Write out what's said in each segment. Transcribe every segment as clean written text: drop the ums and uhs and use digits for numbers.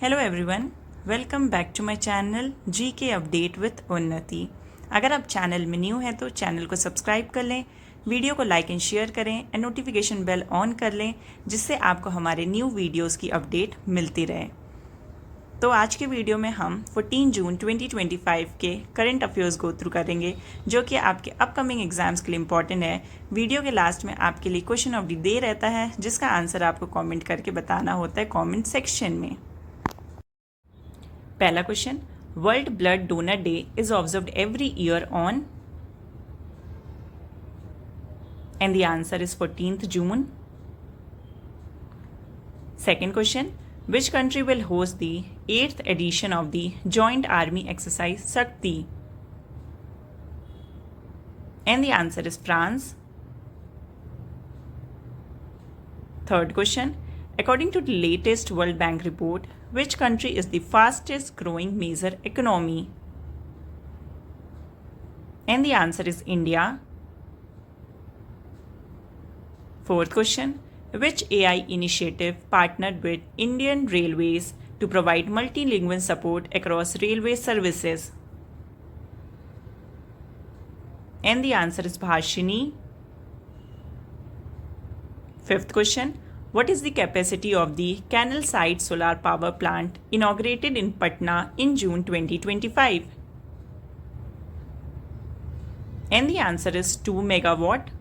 Hello everyone, welcome back to my channel GK update with Unnati. अगर आप channel में new हैं तो चैनल को सब्सक्राइब कर लें, वीडियो को लाइक एंड शेयर करें एंड नोटिफिकेशन बेल ऑन कर लें, जिससे आपको हमारे न्यू वीडियोस की अपडेट मिलती रहे। तो आज के वीडियो में हम 14 जून 2025 के करंट अफेयर्स गो थ्रू करेंगे, जो कि आपके अपकमिंग एग्जाम्स के लिए इंपॉर्टेंट है। वीडियो के लास्ट में आपके लिए क्वेश्चन ऑफ द डे रहता है, जिसका आंसर आपको कमेंट करके बताना होता है कमेंट सेक्शन में। पहला question, world blood donor day is observed every year on, and the answer is 14th June. Second question, which country will host the 8th edition of the Joint Army Exercise Shakti? And the answer is France. Third question, according to the latest World Bank report, which country is the fastest growing major economy? And the answer is India. Fourth question, which AI initiative partnered with Indian Railways to provide multilingual support across railway services? And the answer is Bhashini. Fifth question, what is the capacity of the Canal Side Solar Power Plant inaugurated in Patna in June 2025? And the answer is 2 megawatt.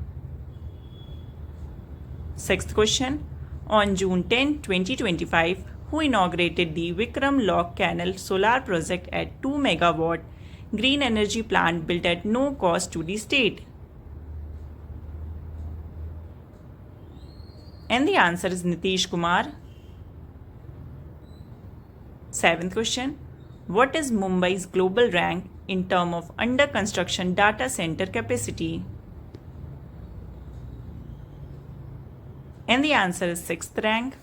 Sixth question, on June 10, 2025, who inaugurated the Vikram Lock Canal Solar Project at 2 megawatt green energy plant built at no cost to the state? And the answer is Nitish Kumar. Seventh question, what is Mumbai's global rank in terms of under construction data center capacity? And the answer is 6th rank.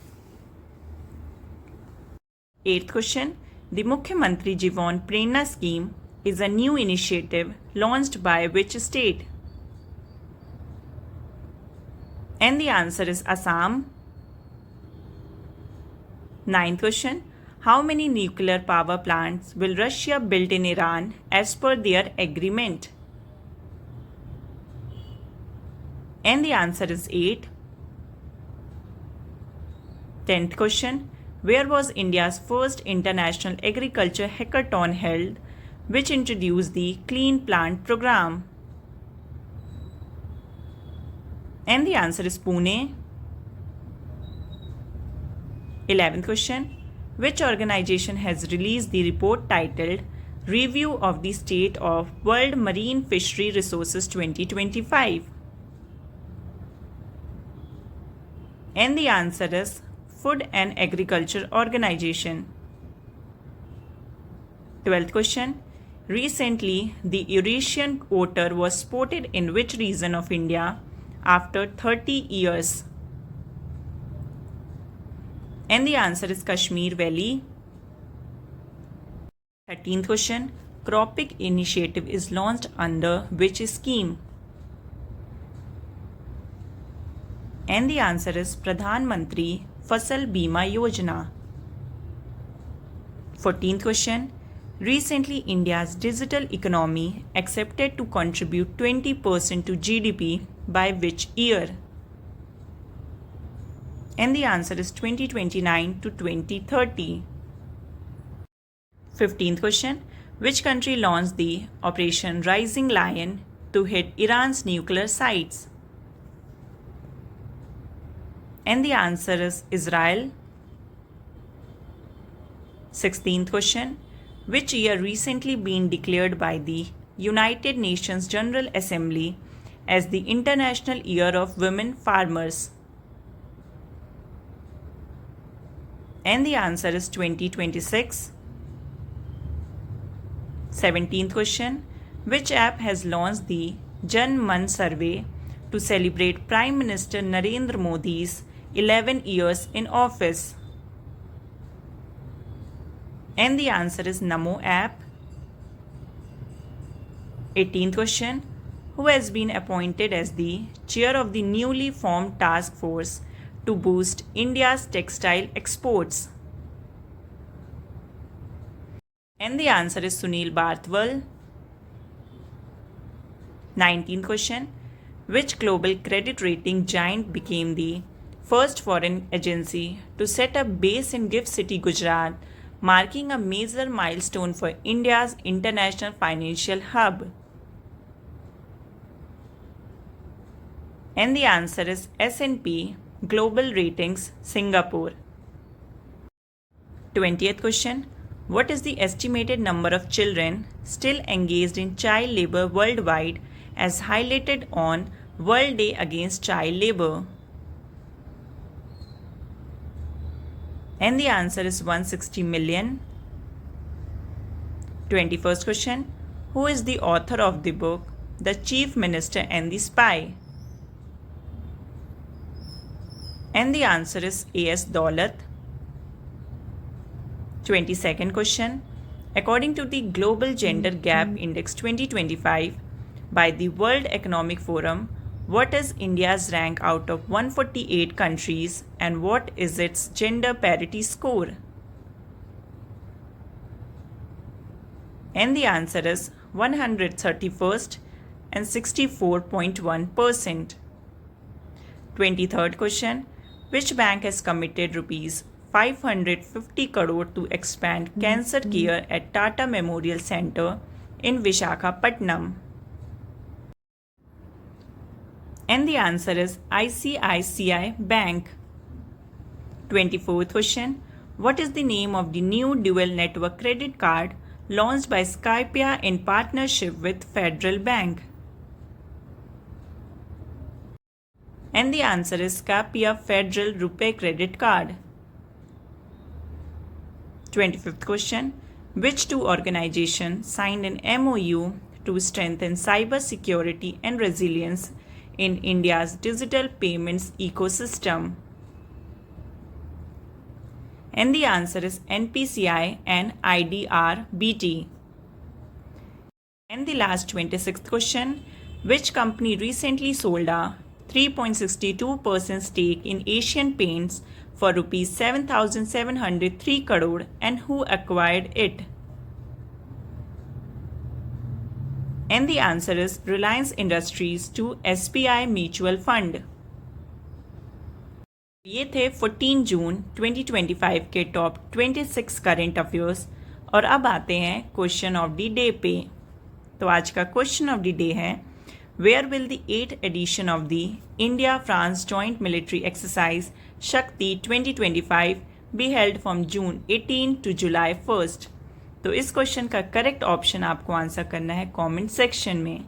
Eighth question, the Mukhyamantri Jivan Prerna scheme is a new initiative launched by which state? And the answer is Assam. Ninth question, how many nuclear power plants will Russia build in Iran as per their agreement? And the answer is 8. 10th question, where was India's first international agriculture hackathon held, which introduced the Clean Plant program? And the answer is Pune. 11th question, which organization has released the report titled Review of the State of World Marine Fishery Resources 2025? And the answer is Food and Agriculture Organization. 12th question, recently the Eurasian otter was spotted in which region of India after 30 years? And the answer is Kashmir Valley. 13th question, Cropic initiative is launched under which scheme? And the answer is Pradhan Mantri Fasal Bima Yojana. 14th question, recently India's digital economy accepted to contribute 20% to GDP by which year? And the answer is 2029 to 2030. 15th question, which country launched the Operation Rising Lion to hit Iran's nuclear sites? And the answer is Israel. 16th question, which year recently been declared by the United Nations General Assembly as the International Year of Women Farmers? And the answer is 2026. 17th question, which app has launched the Jan Man survey to celebrate Prime Minister Narendra Modi's 11 years in office? And the answer is Namo app. 18th question, who has been appointed as the chair of the newly formed task force to boost India's textile exports? And the answer is Sunil Barthwal. 19th question. Which global credit rating giant became the first foreign agency to set up base in GIFT City, Gujarat, marking a major milestone for India's international financial hub? And the answer is S&P Global Ratings, Singapore. 20th question. What is the estimated number of children still engaged in child labor worldwide as highlighted on World Day Against Child Labor? And the answer is 160 million. 21st question. Who is the author of the book The Chief Minister and the Spy? And the answer is A.S. Daulat. 22nd question. According to the Global Gender Gap Index 2025 by the World Economic Forum, what is India's rank out of 148 countries and what is its gender parity score? And the answer is 131st and 64.1%. 23rd question. Which bank has committed rupees 550 crore to expand cancer care at Tata Memorial Centre in Visakhapatnam? And the answer is ICICI Bank. 24th question. What is the name of the new dual network credit card launched by Skypia in partnership with Federal Bank? And the answer is Skypia Federal RuPay Credit Card. 25th question. Which two organizations signed an MOU to strengthen cyber security and resilience in India's digital payments ecosystem? And the answer is NPCI and IDRBT. And the last 26th question. Which company recently sold a 3.62% stake in Asian Paints for rupees 7,703 crore and who acquired it? And the answer is Reliance Industries to SBI Mutual Fund. ये थे 14 जून 2025 के top 26 current affairs और अब आते हैं question of the day पे। तो आज का क्वेश्चन ऑफ द डे है, where will the 8th edition of the India France joint military exercise Shakti 2025 be held from June 18 to July 1st? तो इस क्वेश्चन का करेक्ट ऑप्शन आपको आंसर करना है कमेंट सेक्शन में।